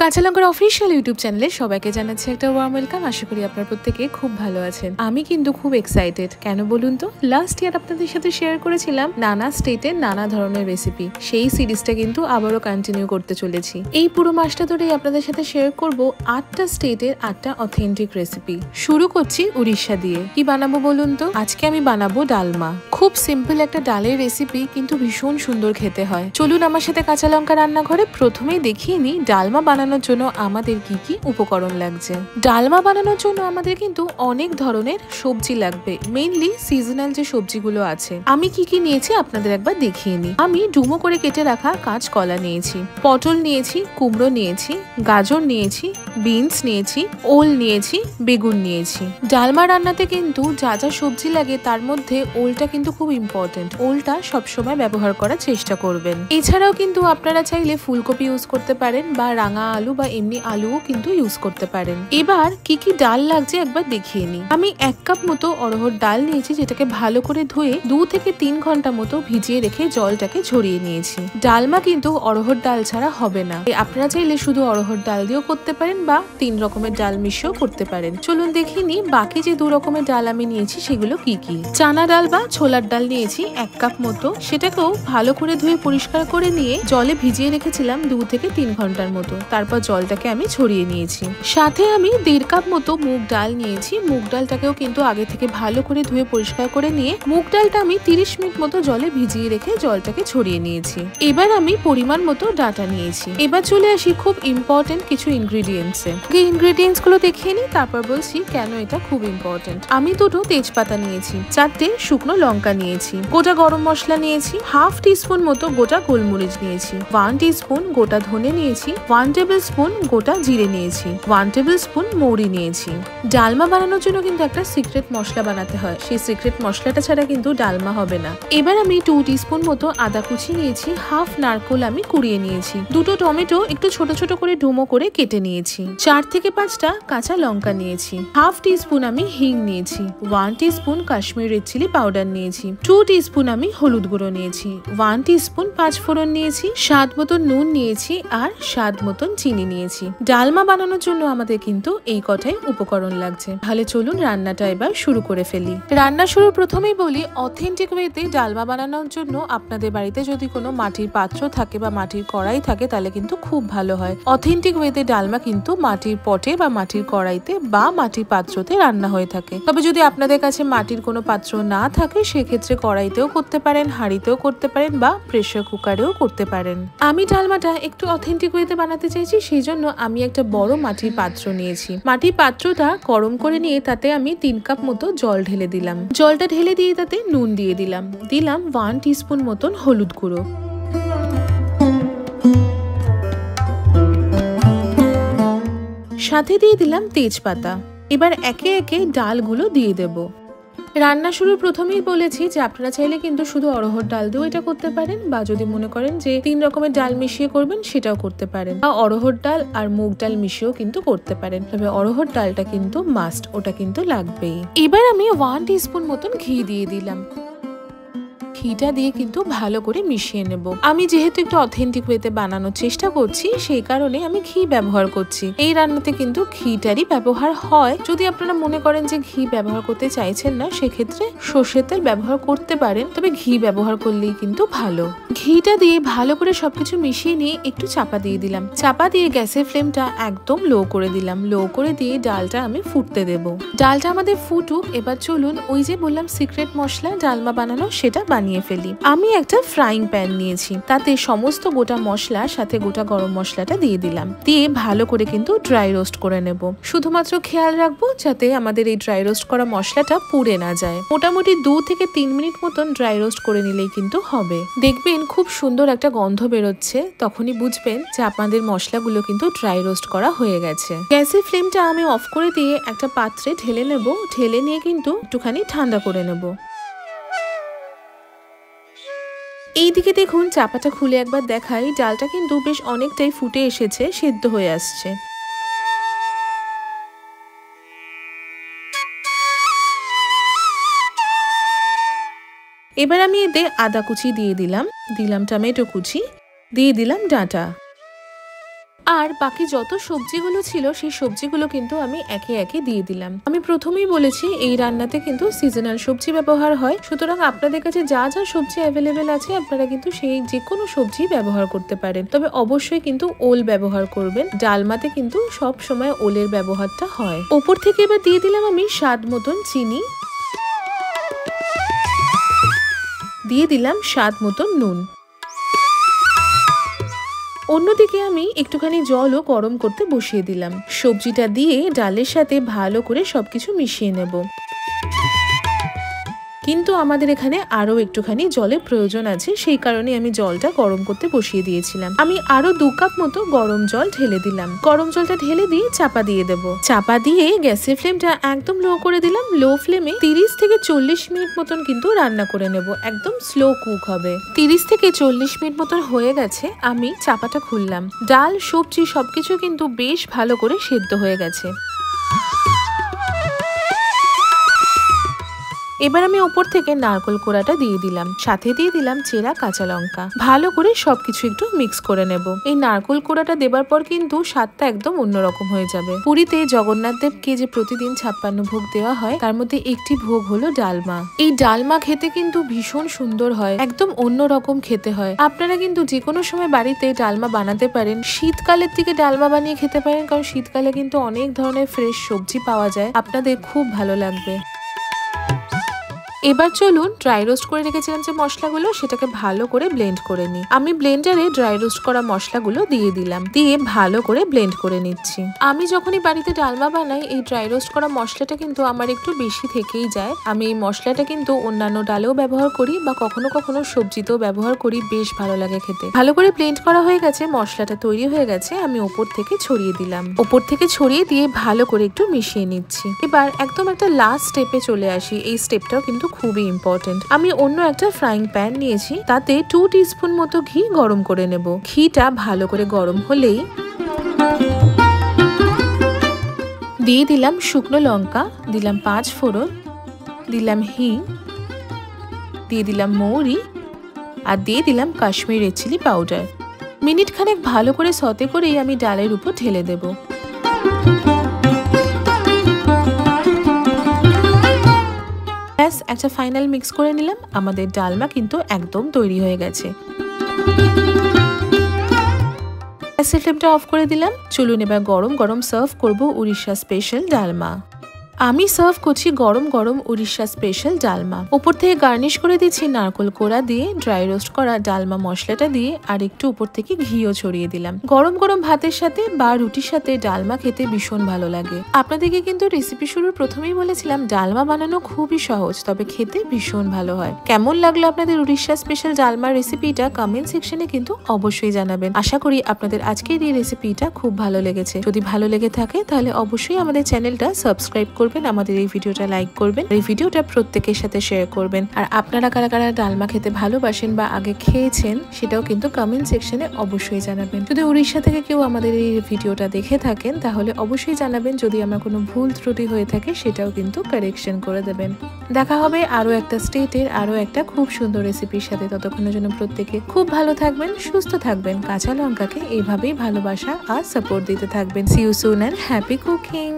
কাঁচা লঙ্কার official YouTube চ্যানেলে সবাইকে জানাচ্ছি একটা ওয়ার্ম ওয়েলকাম। আশা করি আপনারা প্রত্যেকে খুব ভালো আছেন। আমি কিন্তু খুব এক্সাইটেড। কেন বলুন তো, লাস্ট ইয়ার আপনাদের সাথে শেয়ার করেছিলাম নানা স্টেটের নানা ধরনের রেসিপি। সেই সিরিজটা কিন্তু আবারও কন্টিনিউ করতে চলেছি। এই পুরো মাসটা ধরেই আপনাদের সাথে শেয়ার করব 8টা স্টেটের 8টা অথেন্টিক রেসিপি। শুরু করছি উড়িষ্যা দিয়ে। কি বানাবো বলুন তো? আজকে আমি বানাবো ডালমা। খুব সিম্পল একটা ডালের রেসিপি, কিন্তু ভীষণ সুন্দর খেতে হয়। চলুন আমার সাথে কাঁচা লঙ্কা রান্নাঘরে। প্রথমেই দেখিয়ে নিই ডালমা বানানোর জন্য আমাদের কি কি উপকরণ লাগছে। ডালমা বানানোর জন্য আমাদের কিন্তু অনেক ধরনের সবজি লাগবে, মেইনলি সিজনাল যে সবজিগুলো আছে। আমি কি কি নিয়েছি আপনাদের একবার দেখিয়ে নিই। আমি ডুমো করে কেটে রাখা কাঁচকলা নিয়েছি, পটল নিয়েছি, কুমড়ো নিয়েছি, গাজর নিয়েছি, বিনস নিয়েছি, ওল নিয়েছি, বেগুন নিয়েছি। ডালমা রান্নাতে কিন্তু যা যা সবজি লাগে তার মধ্যে ওলটা কিন্তু খুব ইম্পর্টেন্ট। ওলটা সবসময় ব্যবহার করার চেষ্টা করবেন। এছাড়াও কিন্তু আপনারা চাইলে ফুলকপি ইউজ করতে পারেন, বা রাঙা আলু বা এমনি আলুও কিন্তু ইউজ করতে পারেন। এবার কি কি ডাল লাগছে একবার দেখিয়ে নিই। আমি 1 কাপ মতো অড়হর ডাল নিয়েছি, যেটাকে ভালো করে ধুয়ে 2 থেকে 3 ঘন্টা মতো ভিজিয়ে রেখে জলটাকে ঝরিয়ে নিয়েছি। ডালমা কিন্তু অড়হর ডাল ছাড়া হবে না। আপনারা চাইলে শুধু অড়হর ডাল দিয়েও করতে পারেন, বা 3 রকমের ডাল মিশিয়েও করতে পারেন। চলুন দেখিয়ে নিই বাকি যে 2 রকমের ডাল আমি নিয়েছি সেগুলো কি কি। চানা ডাল বা ছোলার ডাল নিয়েছি 1 কাপ মতো। সেটাকেও ভালো করে ধুয়ে পরিষ্কার করে নিয়ে জলে ভিজিয়ে রেখেছিলাম 2 থেকে 3 ঘন্টার মতো। তারপর জলটাকে আমি ছড়িয়ে নিয়েছি। সাথে আমি 1.5 কাপ মতো মুগ ডাল নিয়েছি। মুগ ডালটাকেও কিন্তু আগে থেকে ভালো করে ধুয়ে পরিষ্কার করে নিয়ে মুগ ডালটা আমি 30 মিনিট মতো জলে ভিজিয়ে রেখে জলটাকে ছড়িয়ে নিয়েছি। এবার আমি পরিমাণ মতো ডাটা নিয়েছি। এবার চলে আসি খুব ইম্পর্টেন্ট কিছু ইনগ্রেডিয়েন্টসে। এই ইনগ্রেডিয়েন্টস গুলো দেখিয়ে নিই, তারপর বলছি কেন এটা খুব ইম্পর্টেন্ট। আমি 2টো তেজপাতা নিয়েছি, 4টে শুকনো লঙ্কা নিয়েছি, গোটা গরম মশলা নিয়েছি, হাফ টিস্পুন মতো গোটা গোলমরিচ নিয়েছি, 1 টিস্পুন গোটা ধনে নিয়েছি, 1 টেবিল স্পুন গোটা জিরে নিয়েছি, 1 টেবিল স্পুন মৌরি নিয়েছি। ডালমা বানানোর জন্য কিন্তু একটা সিক্রেট মশলা বানাতে হয়। সেই সিক্রেট মশলাটা ছাড়া কিন্তু ডালমা হবে না। এবার আমি 2 টিস্পুন মতো আদা কুচি নিয়েছি, হাফ নারকোল আমি কুড়িয়ে নিয়েছি, 2টো টমেটো একটু ছোট ছোট করে ডুমো করে কেটে নিয়েছি, 4 থেকে 5টা কাঁচা লঙ্কা নিয়েছি, হাফ টিস্পুন আমি হিং নিয়েছি, 1 teaspoon Kashmiri red chilli powder নিয়েছি, 2 টিস্পুন আমি হলুদ গুঁড়ো নিয়েছি, 1 টিস্পুন পাঁচফোড়ন নিয়েছি, স্বাদ মতন নুন নিয়েছি, আর স্বাদ মতন চিনি নিয়েছি। ডালমা বানানোর জন্য আমাদের কিন্তু এই কটাই উপকরণ লাগছে। তাহলে চলুন রান্নাটা এবার শুরু করে ফেলি। রান্না শুরু প্রথমেই বলি, অথেন্টিক ওয়েতে ডালমা বানানোর জন্য আপনাদের বাড়িতে যদি কোনো মাটির পাত্র থাকে বা মাটির কড়াই থাকে তাহলে কিন্তু খুব ভালো হয়। অথেন্টিক ওয়েতে ডালমা কিন্তু মাটির পটে বা মাটির কড়াইতে বা মাটির পাত্রতে রান্না হয়ে থাকে। তবে যদি আপনাদের কাছে মাটির কোনো পাত্র না থাকে সেক্ষেত্রে কড়াইতেও করতে পারেন, হাঁড়িতেও করতে পারেন, বা প্রেসার কুকারেও করতে পারেন। আমি ডালমাটা একটু অথেন্টিক ওয়েতে বানাতে চাইছি, সেই জন্য আমি একটা বড় মাটির পাত্র নিয়েছি। মাটির পাত্রটা গরম করে নিয়ে তাতে আমি 3 কাপ মতো জল ঢেলে দিলাম। জলটা ঢেলে দিয়ে তাতে নুন দিয়ে দিলাম। 1 টিস্পুন মতন হলুদ গুঁড়ো, সাথে দিয়ে দিলাম তেজপাতা। এবার একে একে ডালগুলো দিয়ে দেব। রান্না শুরুর প্রথমেই বলেছি যে আপনারা চাইলে কিন্তু শুধু অড়হর ডাল দিয়েও এটা করতে পারেন, বা যদি মনে করেন যে 3 রকমের ডাল মিশিয়ে করবেন সেটাও করতে পারেন, বা অড়হর ডাল আর মুগ ডাল মিশিয়েও কিন্তু করতে পারেন। তবে অড়হর ডালটা কিন্তু মাস্ট, ওটা কিন্তু লাগবেই। এবার আমি 1 টিস্পুন মতন ঘি দিয়ে দিলাম। ঘিটা দিয়ে কিন্তু ভালো করে মিশিয়ে নেব। আমি যেহেতু একটু অথেন্টিক ওয়েতে বানানোর চেষ্টা করছি, সেই কারণে আমি ঘি ব্যবহার করছি। এই রান্নাতে কিন্তু ঘিটারই ব্যবহার হয়। যদি আপনারা মনে করেন যে ঘি ব্যবহার করতে চাইছেন না, সেক্ষেত্রে সর্ষের তেল ব্যবহার করতে পারেন, তবে ঘি ব্যবহার করলেই কিন্তু ভালো। ঘিটা দিয়ে ভালো করে সবকিছু মিশিয়ে নিয়ে একটু চাপা দিয়ে দিলাম। চাপা দিয়ে গ্যাসের ফ্লেমটা একদম লো করে দিলাম। লো করে দিয়ে ডালটা আমি ফুটতে দেব। ডালটা আমাদের ফুটুক। এবার চলুন ওই যে বললাম সিক্রেট মশলা ডালমা বানানো, সেটা বানিয়ে ফেলি। আমি একটা ফ্রাইং প্যান নিয়েছি, তাতে সমস্ত গোটা মশলা সাথে গোটা গরম মশলাটা দিয়ে দিলাম। দিয়ে ভালো করে কিন্তু ড্রাই রোস্ট করে নেব। শুধুমাত্র খেয়াল রাখবো যাতে আমাদের এই ড্রাই রোস্ট করা মশলাটা পুড়ে না যায়। মোটামুটি 2 থেকে 3 মিনিট মতন ড্রাই রোস্ট করে নিলেই কিন্তু হবে। দেখবেন খুব সুন্দর একটা গন্ধ বেরোচ্ছে, তখনই বুঝবেন যে আপনাদের মশলাগুলো কিন্তু ড্রাই রোস্ট করা হয়ে গেছে। গ্যাসের ফ্লেমটা আমি অফ করে দিয়ে একটা পাত্রে ঢেলে নেব। ঢেলে নিয়ে কিন্তু একটুখানি ঠান্ডা করে নেব। এইদিকে দেখুন চাপাটা খুলে একবার দেখাই, ডালটা কিন্তু বেশ অনেকটাই ফুটে এসেছে, সেদ্ধ হয়ে আসছে। এবার আমি এতে আদা কুচি দিয়ে দিলাম, টমেটো কুচি দিয়ে দিলাম, ডাঁটা আর বাকি যত সবজিগুলো ছিল সেই সবজিগুলো কিন্তু আমি একে একে দিয়ে দিলাম। আমি প্রথমেই বলেছি এই রান্নাতে কিন্তু সিজনাল সবজি ব্যবহার হয়, সুতরাং আপনাদের কাছে যা যা সবজি অ্যাভেলেবেল আছে আপনারা কিন্তু সেই যে কোনো সবজি ব্যবহার করতে পারেন, তবে অবশ্যই কিন্তু ওল ব্যবহার করবেন। ডালমাতে কিন্তু সব সময় ওলের ব্যবহারটা হয়। ওপর থেকে এবার দিয়ে দিলাম আমি স্বাদ মতন চিনি, দিয়ে দিলাম স্বাদ মতন নুন। অন্যদিকে আমি একটুখানি জলও গরম করতে বসিয়ে দিলাম। সবজিটা দিয়ে ডালের সাথে ভালো করে সবকিছু মিশিয়ে নেব। কিন্তু আমাদের এখানে আরো একটুখানি জলের প্রয়োজন আছে, সেই কারণে আমি জলটা গরম করতে বসিয়ে দিয়েছিলাম। আমি আরো 2 কাপ মতো গরম জল ঢেলে দিলাম। গরম জলটা ঢেলে দিয়ে চাপা দিয়ে দেবো। চাপা দিয়ে গ্যাসের ফ্লেমটা একদম লো করে দিলাম। লো ফ্লেমে 30 থেকে 40 মিনিট মতন কিন্তু রান্না করে নেব। একদম স্লো কুক হবে। 30 থেকে 40 মিনিট মতন হয়ে গেছে। আমি চাপাটা খুললাম। ডাল সবজি সবকিছু কিন্তু বেশ ভালো করে সেদ্ধ হয়ে গেছে। এবার আমি উপর থেকে নারকেল কোড়াটা দিয়ে দিলাম, সাথে দিয়ে দিলাম চেরা কাঁচা লঙ্কা। ভালো করে সবকিছু একটু মিক্স করে নেব। এই নারকেল কোড়াটা দেবার পর কিন্তু স্বাদটা একদম অন্যরকম হয়ে যাবে। পুরীতে জগন্নাথ দেবকে যে প্রতিদিন 56 ভোগ দেওয়া হয় তার মধ্যে একটি ভোগ হলো ডালমা। এই ডালমা খেতে কিন্তু ভীষণ সুন্দর হয়, একদম অন্যরকম খেতে হয়। আপনারা কিন্তু যে কোনো সময় বাড়িতে ডালমা বানাতে পারেন। শীতকালের দিকে ডালমা বানিয়ে খেতে পারেন, কারণ শীতকালে কিন্তু অনেক ধরনের ফ্রেশ সবজি পাওয়া যায়। আপনাদের খুব ভালো লাগবে। এবার চলুন ড্রাই রোস্ট করে রেখেছিলাম যে মশলাগুলো সেটাকে ভালো করে ব্লেন্ড করে নিই। আমি ব্লেন্ডারে ড্রাই রোস্ট করা মশলাগুলো দিয়ে দিলাম, দিয়ে ভালো করে ব্লেন্ড করে নিচ্ছি। আমি যখনই বাড়িতে ডালমা বানাই এই ড্রাই রোস্ট করা মশলাটা কিন্তু আমার একটু বেশি থেকেই যায়। আমি এই মশলাটা কিন্তু অন্যান্য ডালেও ব্যবহার করি বা কখনো কখনো সবজিতেও ব্যবহার করি, বেশ ভালো লাগে খেতে। ভালো করে ব্লেন্ড করা হয়ে গেছে, মশলাটা তৈরি হয়ে গেছে। আমি ওপর থেকে ছড়িয়ে দিলাম। ওপর থেকে ছড়িয়ে দিয়ে ভালো করে একটু মিশিয়ে নিচ্ছি। এবার একদম একটা লাস্ট স্টেপে চলে আসি। এই স্টেপটাও কিন্তু খুবই ইম্পর্টেন্ট। আমি অন্য একটা ফ্রাইং প্যান নিয়েছি, তাতে 2 টিস্পুন মতো ঘি গরম করে নেব। ঘিটা ভালো করে গরম হলেই দিয়ে দিলাম শুকনো লঙ্কা, দিলাম 5 ফোড়ন, দিলাম হিং, দিয়ে দিলাম মৌরি, আর দিয়ে দিলাম Kashmiri red chilli powder. Minute খানেক ভালো করে সতে করেই আমি ডালের উপর ঢেলে দেব। একটা ফাইনাল মিক্স করে নিলাম। আমাদের ডালমা কিন্তু একদম তৈরি হয়ে গেছে। গ্যাসের ফ্লেমটা অফ করে দিলাম। চলুন এবার গরম গরম সার্ভ করব উড়িষ্যা স্পেশাল ডালমা। আমি সার্ভ করছি গরম গরম উড়িষ্যা স্পেশাল ডালমা। উপর থেকে গার্নিশ করে দিচ্ছি নারকেল কোড়া দিয়ে, ড্রাই রোস্ট করা ডালমা মশলাটা দিয়ে, আর একটু উপর থেকে ঘিও ছড়িয়ে দিলাম। গরম গরম ভাতের সাথে বা রুটির সাথে ডালমা খেতে ভীষণ ভালো লাগে। আপনাদেরকে কিন্তু রেসিপি শুরুর প্রথমেই বলেছিলাম ডালমা বানানো খুবই সহজ, তবে খেতে ভীষণ ভালো হয়। কেমন লাগলো আপনাদের উড়িষ্যা স্পেশাল ডালমার রেসিপিটা কমেন্ট সেকশনে কিন্তু অবশ্যই জানাবেন। আশা করি আপনাদের আজকের এই রেসিপিটা খুব ভালো লেগেছে। যদি ভালো লেগে থাকে তাহলে অবশ্যই আমাদের চ্যানেলটা সাবস্ক্রাইব করবেন, আমাদের এই ভিডিওটা লাইক করবেন, এই ভিডিওটা প্রত্যেকের সাথে শেয়ার করবেন। আর আপনারা কারা কারা ডালমা খেতে ভালোবাসেন বা আগে খেয়েছেন সেটাও কিন্তু কমেন্ট সেকশনে অবশ্যই জানাবেন। যদি উড়িষ্যা থেকে কেউ আমাদের এই ভিডিওটা দেখে থাকেন তাহলে অবশ্যই জানাবেন। যদি আমার কোনো ভুল ত্রুটি হয়ে থাকে সেটাও কিন্তু কারেকশন করে দেবেন। দেখা হবে আরো একটা স্টেটের আরো একটা খুব সুন্দর রেসিপির সাথে। ততক্ষণের জন্য প্রত্যেকে খুব ভালো থাকবেন, সুস্থ থাকবেন। কাঁচা লঙ্কাকে এইভাবেই ভালোবাসা আর সাপোর্ট দিতে থাকবেন। See you soon and happy cooking.